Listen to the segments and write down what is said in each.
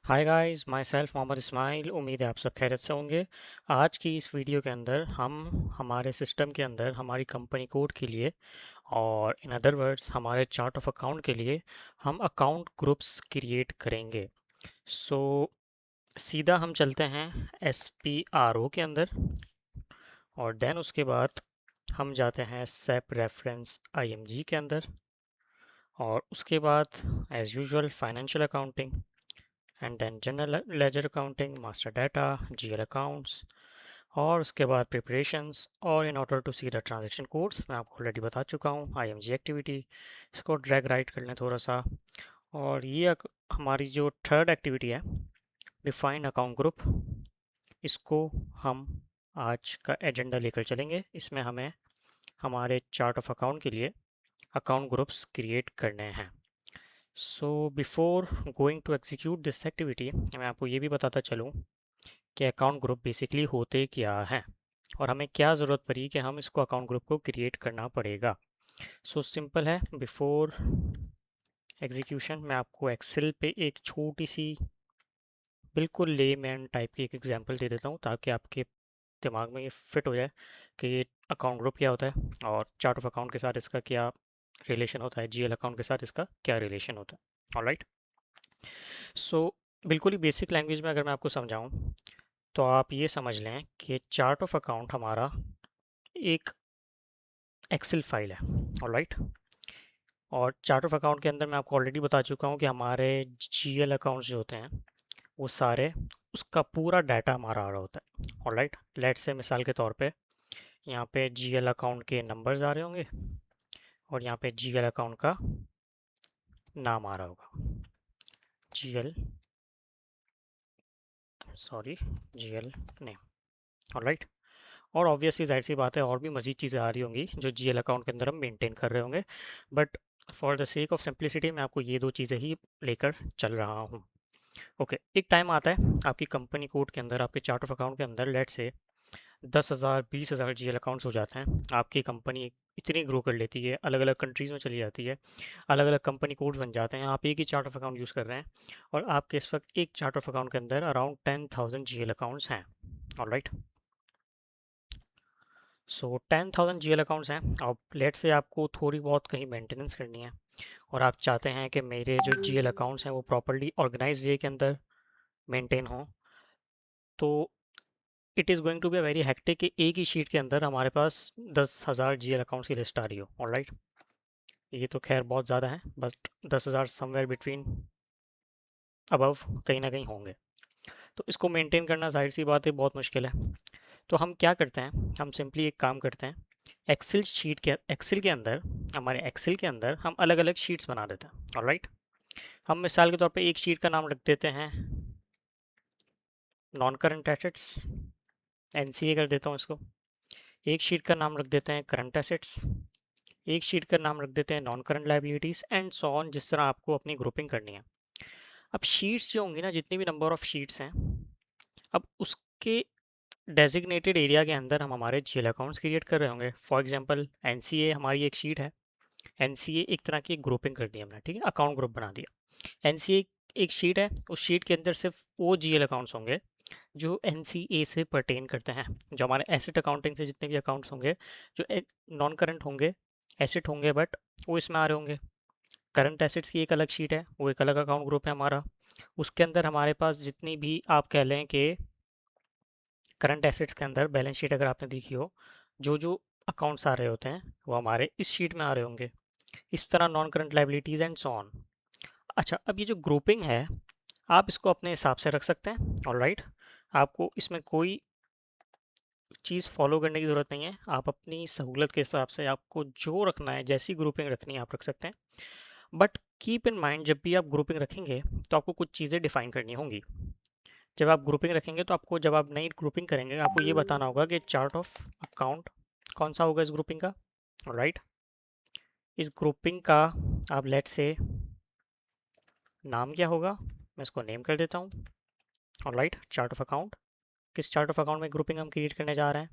हाय guys, myself Mohammad Ismail. उम्मीद है आप सब खैरियत से होंगे। आज की इस वीडियो के अंदर हम हमारे सिस्टम के अंदर हमारी कंपनी कोड के लिए और इन अदर वर्ड्स हमारे चार्ट ऑफ अकाउंट के लिए हम अकाउंट ग्रुप्स क्रिएट करेंगे। सो सीधा हम चलते हैं SPRO के अंदर और देन उसके बाद हम जाते हैं सेप रेफरेंस IMG के अंदर और उसके बाद as usual financial accounting and then general ledger accounting, master data, GL accounts और उसके बाद प्रिपरेशंस। और in order to see the transaction codes मैं आपको ऑलरेडी बता चुका हूँ। IMG एक्टिविटी, इसको ड्रैग राइट कर लें थोड़ा सा। और ये हमारी जो थर्ड एक्टिविटी है, डिफाइन अकाउंट ग्रुप, इसको हम आज का एजेंडा लेकर चलेंगे। इसमें हमें हमारे चार्ट ऑफ अकाउंट के लिए अकाउंट ग्रुप्स क्रिएट करने हैं। So before going to execute this activity, मैं आपको ये भी बताता चलूँ कि अकाउंट ग्रुप बेसिकली होते क्या हैं और हमें क्या ज़रूरत पड़ी कि हम इसको अकाउंट ग्रुप को क्रिएट करना पड़ेगा। सो सिंपल है। बिफोर एग्जीक्यूशन मैं आपको एक्सेल पे एक छोटी सी बिल्कुल लेमैन टाइप की एक एग्जांपल दे देता हूँ ताकि आपके दिमाग में ये फिट हो जाए कि ये अकाउंट ग्रुप क्या होता है और चार्ट ऑफ अकाउंट के साथ इसका क्या रिलेशन होता है, GL अकाउंट के साथ इसका क्या रिलेशन होता है। ऑलराइट। सो बिल्कुल ही बेसिक लैंग्वेज में अगर मैं आपको समझाऊँ तो आप ये समझ लें कि चार्ट ऑफ अकाउंट हमारा एक एक्सेल फाइल है। ऑलराइट। और चार्ट ऑफ अकाउंट के अंदर मैं आपको ऑलरेडी बता चुका हूँ कि हमारे GL अकाउंट्स जो होते हैं वो सारे, उसका पूरा डाटा हमारा आ रहा होता है। ऑलराइट। लेट्स से मिसाल के तौर पे यहाँ पे GL अकाउंट के नंबर्स आ रहे होंगे और यहाँ पे GL अकाउंट का नाम आ रहा होगा। GL, sorry, GL name. Alright. और ऑब्वियसली जाहिर सी बात है और भी मज़ीद चीज़ें आ रही होंगी जो GL अकाउंट के अंदर हम मेंटेन कर रहे होंगे, but for the sake of simplicity मैं आपको ये दो चीज़ें ही लेकर चल रहा हूँ। ओके। एक टाइम आता है आपकी कंपनी कोड के अंदर, आपके चार्ट ऑफ अकाउंट के अंदर लेट से 10,000 20,000 GL अकाउंट्स हो जाते हैं। आपकी कंपनी इतनी ग्रो कर लेती है, अलग अलग कंट्रीज़ में चली जाती है, अलग अलग कंपनी कोड्स बन जाते हैं, आप एक ही चार्ट ऑफ अकाउंट यूज़ कर रहे हैं और आपके इस वक्त एक चार्ट ऑफ अकाउंट के अंदर अराउंड 10,000 GL अकाउंट्स हैं। ऑलराइट। सो 10,000 GL अकाउंट्स हैं। अब लेट से आपको थोड़ी बहुत कहीं मेंटेनेंस करनी है और आप चाहते हैं कि मेरे जो GL अकाउंट्स हैं वो प्रॉपर्ली ऑर्गेनाइज वे के अंदर मेंटेन हों, तो it is going to be a very hectic कि एक ही शीट के अंदर हमारे पास 10,000 GL अकाउंट्स की लिस्ट आ रही हो। ऑलराइट। ये तो खैर बहुत ज़्यादा है, बट 10,000 समवेयर बिटवीन अबव कहीं ना कहीं होंगे। तो इसको मेंटेन करना जाहिर सी बात है बहुत मुश्किल है। तो हम क्या करते हैं, हम सिंपली एक काम करते हैं, एक्सेल के अंदर, हमारे एक्सेल के अंदर हम अलग अलग शीट्स बना देते हैं। ऑलराइट। हम मिसाल के तौर पे एक शीट का नाम रख देते हैं नॉन करंट एसेट्स, NCA कर देता हूँ इसको। एक शीट का नाम रख देते हैं करंट एसेट्स, एक शीट का नाम रख देते हैं non current liabilities and so on, जिस तरह आपको अपनी ग्रुपिंग करनी है। अब शीट्स जो होंगी ना, जितनी भी नंबर ऑफ शीट्स हैं, अब उसके डेजिग्नेटेड एरिया के अंदर हम हमारे GL अकाउंट्स क्रिएट कर रहे होंगे। फॉर एग्जांपल NCA हमारी एक शीट है। NCA एक तरह की ग्रुपिंग कर दी हमने, ठीक है, अकाउंट ग्रुप बना दिया। NCA एक शीट है, उस शीट के अंदर सिर्फ वो GL अकाउंट्स होंगे जो NCA से परटेन करते हैं। जो हमारे एसेट अकाउंटिंग से जितने भी अकाउंट्स होंगे जो नॉन करंट होंगे, एसेट होंगे बट वो इसमें आ रहे होंगे। करंट एसेट्स की एक अलग शीट है, वो एक अलग अकाउंट ग्रुप है हमारा। उसके अंदर हमारे पास जितनी भी आप कह लें कि करंट एसेट्स के अंदर बैलेंस शीट अगर आपने देखी हो, जो जो अकाउंट्स आ रहे होते हैं वो हमारे इस शीट में आ रहे होंगे। इस तरह non current liabilities and so on. अच्छा, अब ये जो ग्रुपिंग है आप इसको अपने हिसाब से रख सकते हैं। ऑलराइट। आपको इसमें कोई चीज़ फॉलो करने की ज़रूरत नहीं है, आप अपनी सहूलत के हिसाब से आपको जो रखना है, जैसी ग्रुपिंग रखनी है आप रख सकते हैं। बट कीप इन माइंड, जब भी आप ग्रुपिंग रखेंगे तो आपको कुछ चीज़ें डिफाइन करनी होंगी। जब आप ग्रुपिंग रखेंगे तो आपको, जब आप नई ग्रुपिंग करेंगे, आपको ये बताना होगा कि चार्ट ऑफ अकाउंट कौन सा होगा इस ग्रुपिंग का। राइट। इस ग्रुपिंग का आप लेट से नाम क्या होगा, मैं इसको नेम कर देता हूँ। ऑलराइट। चार्ट ऑफ अकाउंट, किस चार्ट ऑफ अकाउंट में ग्रुपिंग हम क्रिएट करने जा रहे हैं,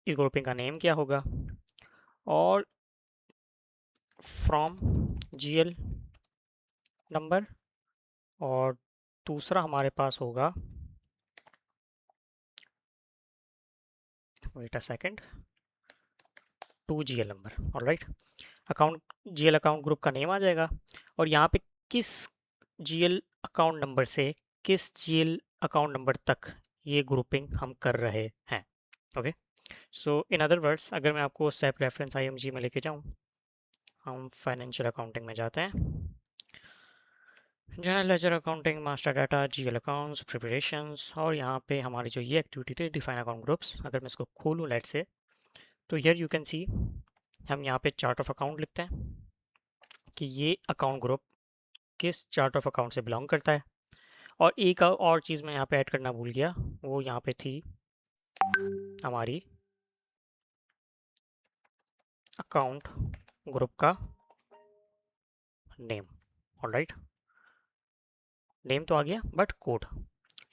इस ग्रुपिंग का नेम क्या होगा। और फ्रॉम GL नंबर और दूसरा हमारे पास होगा, वेट अ सेकेंड, 2 GL नंबर। Alright, account GL account group का नेम आ जाएगा, और यहाँ पे किस GL अकाउंट नंबर से किस GL अकाउंट नंबर तक ये ग्रुपिंग हम कर रहे हैं। Okay, so in other words, अगर मैं आपको SAP रेफरेंस IMG में लेके जाऊँ, हम फाइनेंशियल अकाउंटिंग में जाते हैं, general ledger accounting, master data, GL accounts, preparations, और यहाँ पे हमारी जो ये एक्टिविटी थी डिफाइन अकाउंट ग्रुप्स, अगर मैं इसको खोलूँ लेट से, तो हियर यू कैन सी हम यहाँ पे चार्ट ऑफ अकाउंट लिखते हैं कि ये अकाउंट ग्रुप किस चार्ट ऑफ अकाउंट से बिलोंग करता है। और एक और चीज़ मैं यहाँ पे ऐड करना भूल गया, वो यहाँ पे थी हमारी अकाउंट ग्रुप का नेम। ऑलराइट, नेम तो आ गया, बट कोड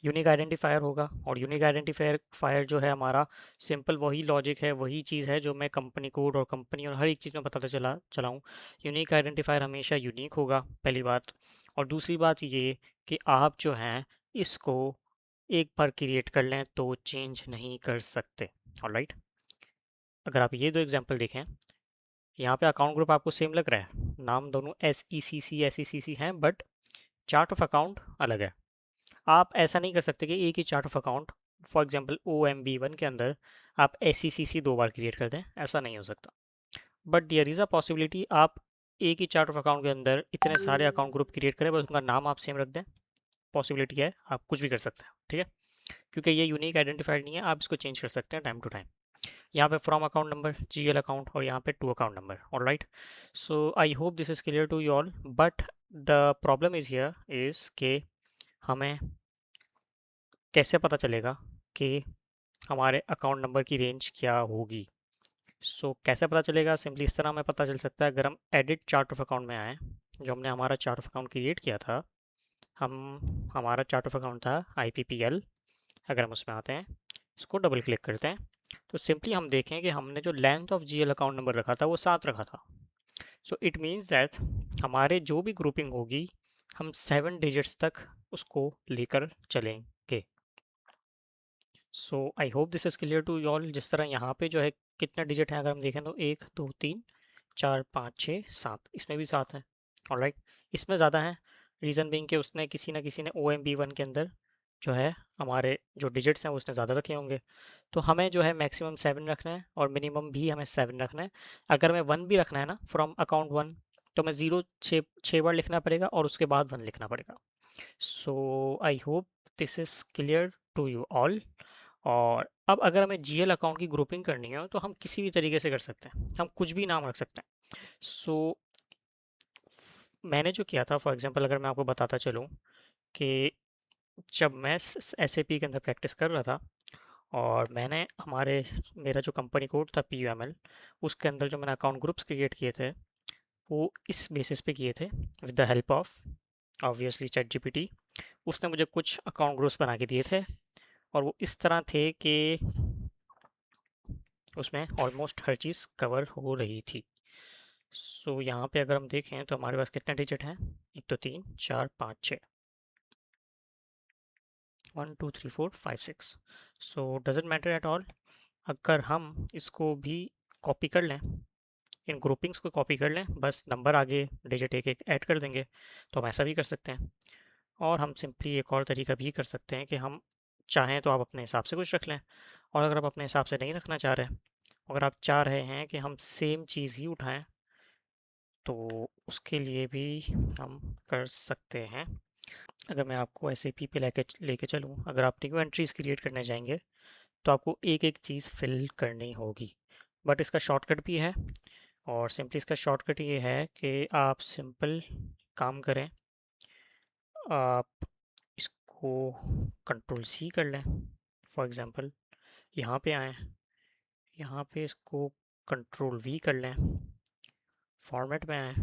यूनिक आइडेंटिफायर होगा, और यूनिक आइडेंटिफायर जो है हमारा सिंपल वही लॉजिक है, वही चीज़ है जो मैं कंपनी कोड और कंपनी और हर एक चीज़ में बताता चलाऊँ। यूनिक आइडेंटिफायर हमेशा यूनिक होगा, पहली बात। और दूसरी बात ये कि आप जो हैं इसको एक बार क्रिएट कर लें तो चेंज नहीं कर सकते। ऑलराइट, अगर आप ये दो एग्जांपल देखें, यहाँ पे अकाउंट ग्रुप आपको सेम लग रहा है, नाम दोनों SECC हैं, बट चार्ट ऑफ अकाउंट अलग है। आप ऐसा नहीं कर सकते कि एक ही chart of account, for example OMB1 के अंदर आप SECC 2 बार क्रिएट कर दें, ऐसा नहीं हो सकता। But there is a possibility आप एक ही चार्ट ऑफ अकाउंट के अंदर इतने सारे अकाउंट ग्रुप क्रिएट करें, बस उनका नाम आप सेम रख दें। पॉसिबिलिटी है, आप कुछ भी कर सकते हैं, ठीक है, क्योंकि ये यूनिक आइडेंटिफाइड नहीं है, आप इसको चेंज कर सकते हैं टाइम टू टाइम। यहाँ पे from account number GL account, और यहाँ पे to account number. Alright, so I hope this is clear to you all, but the problem is here is के हमें कैसे पता चलेगा कि हमारे अकाउंट नंबर की रेंज क्या होगी। कैसे पता चलेगा, सिंपली इस तरह हमें पता चल सकता है, अगर हम एडिट चार्ट ऑफ अकाउंट में आए, जो हमने हमारा चार्ट ऑफ अकाउंट क्रिएट किया था, हमारा चार्ट ऑफ अकाउंट था IPPL। अगर हम उसमें आते हैं, इसको डबल क्लिक करते हैं, तो सिंपली हम देखें कि हमने जो length of GL account number रखा था वो 7 रखा था। इट मीन्स दैट हमारे जो भी ग्रुपिंग होगी हम 7 डिजिट्स तक उसको लेकर चलेंगे। I hope this is clear to all. जिस तरह यहाँ पे जो है कितने डिजिट हैं, अगर हम देखें तो 1 2 3 4 5 6 7, इसमें भी 7 है। ऑलराइट, इसमें ज़्यादा है, रीज़न बीइंग कि उसने किसी ने OMB1 के अंदर जो है हमारे जो डिजिट्स हैं वो उसने ज़्यादा रखे होंगे। तो हमें जो है मैक्सिमम 7 रखना है, और मिनिमम भी हमें 7 रखना है। अगर हमें 1 भी रखना है ना, फ्रॉम अकाउंट 1, तो हमें 0 छः बार लिखना पड़ेगा, और उसके बाद 1 लिखना पड़ेगा। I hope this is clear to you all. और अब अगर हमें GL अकाउंट की ग्रुपिंग करनी हो तो हम किसी भी तरीके से कर सकते हैं, हम कुछ भी नाम रख सकते हैं। मैंने जो किया था, फॉर एग्जांपल अगर मैं आपको बताता चलूँ कि जब मैं SAP के अंदर प्रैक्टिस कर रहा था, और मैंने मेरा जो कंपनी कोड था PUML, उसके अंदर जो मैंने अकाउंट ग्रुप्स क्रिएट किए थे वो इस बेसिस पे किए थे, with the help of obviously ChatGPT। उसने मुझे कुछ अकाउंट ग्रुप्स बना के दिए थे, और वो इस तरह थे कि उसमें ऑलमोस्ट हर चीज़ कवर हो रही थी। यहाँ पे अगर हम देखें तो हमारे पास कितने डिजिट हैं, एक तो 3 4 5 6, 1 2 3 4 5 6। डजेंट मैटर एट ऑल, अगर हम इसको भी कॉपी कर लें, इन ग्रुपिंग्स को कॉपी कर लें, बस नंबर आगे डिजिट एक एक ऐड कर देंगे, तो हम ऐसा भी कर सकते हैं। और हम सिंपली एक और तरीका भी कर सकते हैं कि हम चाहें तो आप अपने हिसाब से कुछ रख लें, और अगर आप अपने हिसाब से नहीं रखना चाह रहे, अगर आप चाह रहे हैं कि हम सेम चीज़ ही उठाएं, तो उसके लिए भी हम कर सकते हैं। अगर मैं आपको SAP पे लेके लेके चलूँ, अगर आप न्यू एंट्रीज क्रिएट करने जाएंगे तो आपको एक एक चीज़ फिल करनी होगी, बट इसका शॉर्टकट भी है। और सिंपली इसका शॉर्टकट ये है कि आप सिंपल काम करें, आप इसको कंट्रोल C कर लें, फॉर एग्ज़ाम्पल यहाँ पे आएँ, यहाँ पे इसको कंट्रोल V कर लें, फॉर्मेट में आएँ,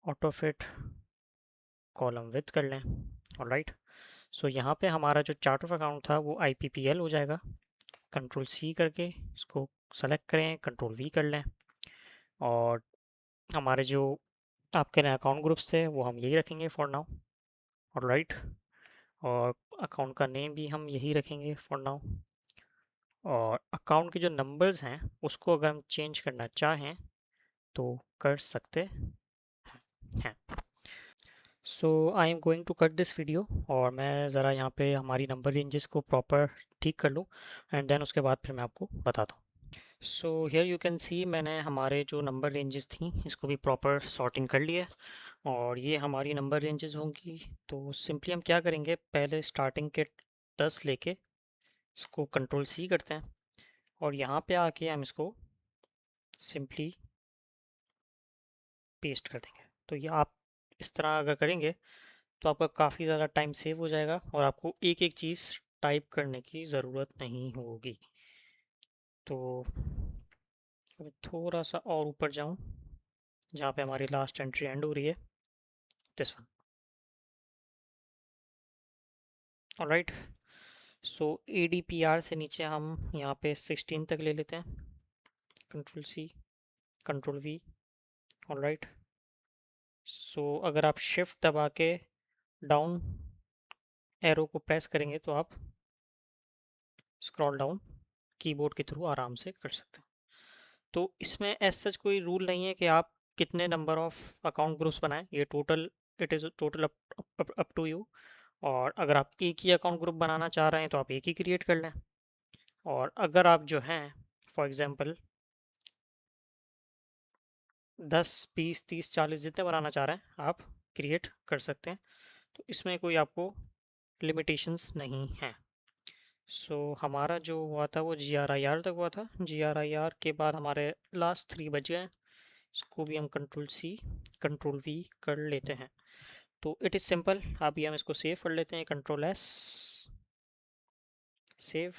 ऑटो फिट कॉलम विथ कर लें। ऑलराइट, यहाँ पे हमारा जो चार्ट ऑफ अकाउंट था वो IPPL हो जाएगा। कंट्रोल C करके इसको सेलेक्ट करें, कंट्रोल V कर लें, और हमारे जो आपके नए अकाउंट ग्रुप्स थे वो हम यही रखेंगे फॉर नाउ। ऑलराइट, और अकाउंट का नेम भी हम यही रखेंगे फॉर नाउ। और अकाउंट के जो नंबर्स हैं उसको अगर हम चेंज करना चाहें तो कर सकते हैं। So I am going to cut this video, और मैं ज़रा यहाँ पे हमारी नंबर रेंजेस को प्रॉपर ठीक कर लूँ, एंड देन उसके बाद फिर मैं आपको बताता हूँ। So here you can see मैंने हमारे जो नंबर रेंजेस थी इसको भी प्रॉपर सॉर्टिंग कर लिया है, और ये हमारी नंबर रेंजेस होंगी। तो सिंपली हम क्या करेंगे, पहले स्टार्टिंग के 10 लेके इसको कंट्रोल सी करते हैं, और यहाँ पे आके हम इसको सिंपली पेस्ट कर देंगे। तो ये आप इस तरह अगर करेंगे तो आपका काफ़ी ज़्यादा टाइम सेव हो जाएगा, और आपको एक एक चीज़ टाइप करने की ज़रूरत नहीं होगी। तो अभी थोड़ा सा और ऊपर जाऊँ, जहाँ पे हमारी लास्ट एंट्री एंड हो रही है, this one. Alright, so ADPR से नीचे हम यहाँ पे 16 तक ले लेते हैं, control C, control V. Alright, so अगर आप शिफ्ट दबा के डाउन एरो को प्रेस करेंगे तो आप स्क्रॉल डाउन कीबोर्ड के थ्रू आराम से कर सकते हैं। तो इसमें एज सच कोई रूल नहीं है कि आप कितने नंबर ऑफ अकाउंट ग्रुप्स बनाएं, ये total, it is total up to you. और अगर आप एक ही अकाउंट ग्रुप बनाना चाह रहे हैं तो आप एक ही क्रिएट कर लें, और अगर आप जो हैं फॉर एग्जांपल 10 20 30 40 जितने बनाना चाह रहे हैं आप क्रिएट कर सकते हैं। तो इसमें कोई आपको लिमिटेशंस नहीं हैं। सो हमारा जो हुआ था वो GRIR तक हुआ था। GRIR के बाद हमारे लास्ट 3 बच गए, इसको भी हम कंट्रोल सी, कंट्रोल वी कर लेते हैं। तो इट इज़ सिंपल, अभी हम इसको सेव कर लेते हैं, कंट्रोल एस, सेव।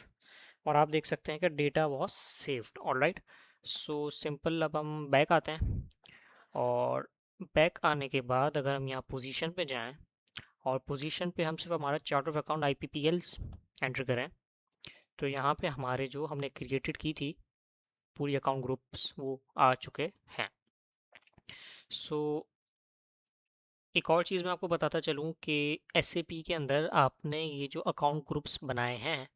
और आप देख सकते हैं कि data was saved. Alright, so simple, अब हम बैक आते हैं, और बैक आने के बाद अगर हम यहाँ पोजीशन पे जाएं, और पोजीशन पे हम सिर्फ हमारा chart of account IPPL enter करें, तो यहाँ पे हमारे जो हमने क्रिएटेड की थी पूरी अकाउंट ग्रुप्स वो आ चुके हैं। सो एक और चीज़ मैं आपको बताता चलूँ कि SAP के अंदर आपने ये जो अकाउंट ग्रुप्स बनाए हैं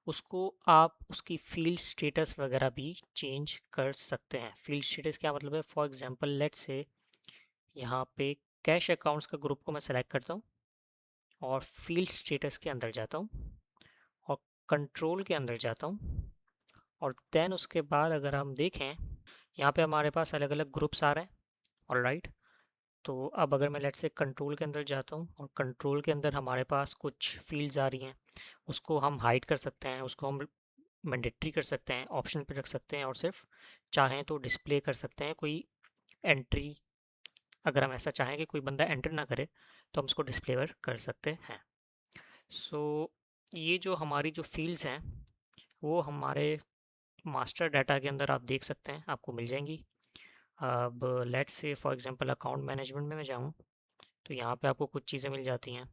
उसको आप उसकी फील्ड स्टेटस वगैरह भी चेंज कर सकते हैं। फील्ड स्टेटस क्या मतलब है, फॉर एग्जांपल लेट्स से यहाँ पे कैश अकाउंट्स का ग्रुप को मैं सेलेक्ट करता हूँ, और फील्ड स्टेटस के अंदर जाता हूँ, और कंट्रोल के अंदर जाता हूँ, और देन उसके बाद अगर हम देखें यहाँ पे हमारे पास अलग अलग ग्रुप्स आ रहे हैं। ऑलराइट, तो अब अगर मैं लेट्स से कंट्रोल के अंदर जाता हूँ, और कंट्रोल के अंदर हमारे पास कुछ फील्ड्स आ रही हैं, उसको हम हाइड कर सकते हैं, उसको हम मैंडेटरी कर सकते हैं, ऑप्शन पे रख सकते हैं, और सिर्फ चाहें तो डिस्प्ले कर सकते हैं। कोई एंट्री, अगर हम ऐसा चाहें कि कोई बंदा एंटर ना करे तो हम उसको डिस्प्ले कर सकते हैं। सो ये जो हमारी जो फील्ड्स हैं वो हमारे मास्टर डाटा के अंदर आप देख सकते हैं, आपको मिल जाएंगी। अब let's say for example account management में मैं जाऊँ तो यहाँ पे आपको कुछ चीज़ें मिल जाती हैं।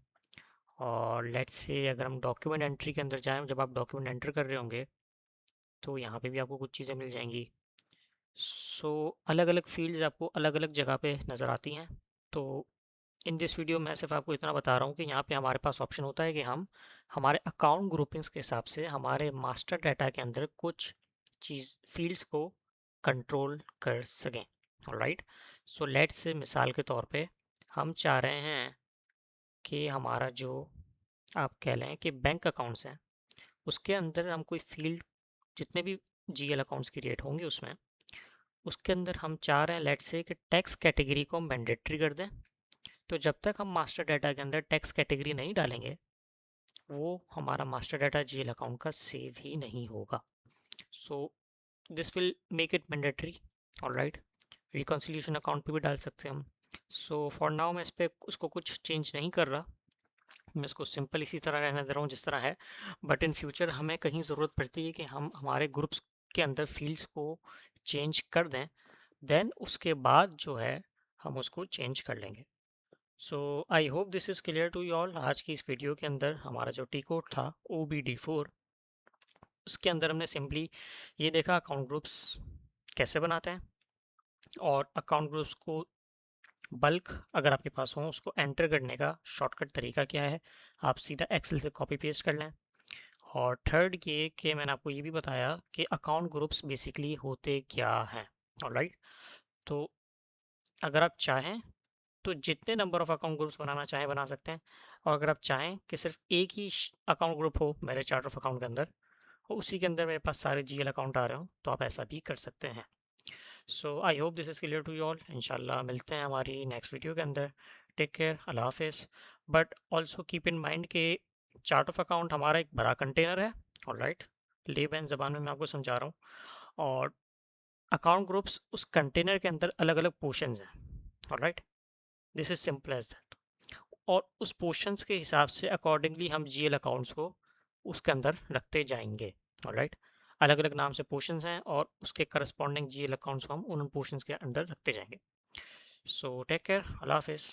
और लेट्स से अगर हम डॉक्यूमेंट एंट्री के अंदर जाएं, जब आप डॉक्यूमेंट एंटर कर रहे होंगे तो यहाँ पे भी आपको कुछ चीज़ें मिल जाएंगी। सो अलग अलग फील्ड्स आपको अलग अलग जगह पे नज़र आती हैं। तो इन दिस वीडियो मैं सिर्फ आपको इतना बता रहा हूँ कि यहाँ पे हमारे पास ऑप्शन होता है कि हम हमारे अकाउंट ग्रुपिंग्स के हिसाब से हमारे मास्टर डाटा के अंदर कुछ चीज़ फील्ड्स को कंट्रोल कर सकें। ऑलराइट, सो लेट्स से मिसाल के तौर पे हम चाह रहे हैं कि हमारा जो, आप कह लें कि बैंक अकाउंट्स हैं, उसके अंदर हम कोई फील्ड, जितने भी GL अकाउंट्स क्रिएट होंगे उसमें, उसके अंदर हम चाह रहे हैं लेट्स से कि टैक्स कैटेगरी को हम मैंडेटरी कर दें। तो जब तक हम मास्टर डाटा के अंदर टैक्स कैटेगरी नहीं डालेंगे वो हमारा मास्टर डाटा GL अकाउंट का सेव ही नहीं होगा। So this will make it mandatory. Alright, reconciliation account पे भी डाल सकते हैं हम। सो फॉर नाउ मैं इस पर उसको कुछ चेंज नहीं कर रहा, मैं इसको सिंपल इसी तरह रहने दे रहा हूँ जिस तरह है। बट इन फ्यूचर हमें कहीं ज़रूरत पड़ती है कि हम हमारे ग्रुप्स के अंदर फील्ड्स को चेंज कर दें, देन उसके बाद जो है हम उसको चेंज कर लेंगे। So I hope this is clear to you all. आज की इस वीडियो के अंदर हमारा जो टी कोड था OBD4, उसके अंदर हमने सिंपली ये देखा अकाउंट ग्रुप्स कैसे बनाते हैं, और अकाउंट ग्रुप्स को बल्क अगर आपके पास हो उसको एंटर करने का शॉर्टकट तरीका क्या है, आप सीधा एक्सेल से कॉपी पेस्ट कर लें। और थर्ड ये कि मैंने आपको ये भी बताया कि अकाउंट ग्रुप्स बेसिकली होते क्या हैं। ऑलराइट, तो अगर आप चाहें तो जितने नंबर ऑफ अकाउंट ग्रुप्स बनाना चाहें बना सकते हैं, और अगर आप चाहें कि सिर्फ एक ही अकाउंट ग्रुप हो मेरे चार्ट ऑफ अकाउंट के अंदर, और उसी के अंदर मेरे पास सारे जीएल अकाउंट आ रहे हो, तो आप ऐसा भी कर सकते हैं। So I hope this is clear to you all. इंशाल्लाह मिलते हैं हमारी नेक्स्ट वीडियो के अंदर। टेक केयर, अल्लाह हाफिज़। But also keep in mind कि चार्ट ऑफ अकाउंट हमारा एक बड़ा कंटेनर है। ऑलराइट, लेबैन ज़बान में मैं आपको समझा रहा हूँ, और अकाउंट ग्रुप्स उस कंटेनर के अंदर अलग अलग पोर्शंस हैं। Alright, this is simple as that. और उस पोर्शंस के हिसाब से अकॉर्डिंगली हम जीएल अकाउंट्स को उसके अंदर रखते जाएंगे। ऑलराइट, अलग अलग नाम से पोर्शंस हैं और उसके करस्पॉन्डिंग जीएल अकाउंट्स को हम उन पोर्शंस के अंदर रखते जाएंगे। सो टेक केयर, अल्लाह हाफिज़।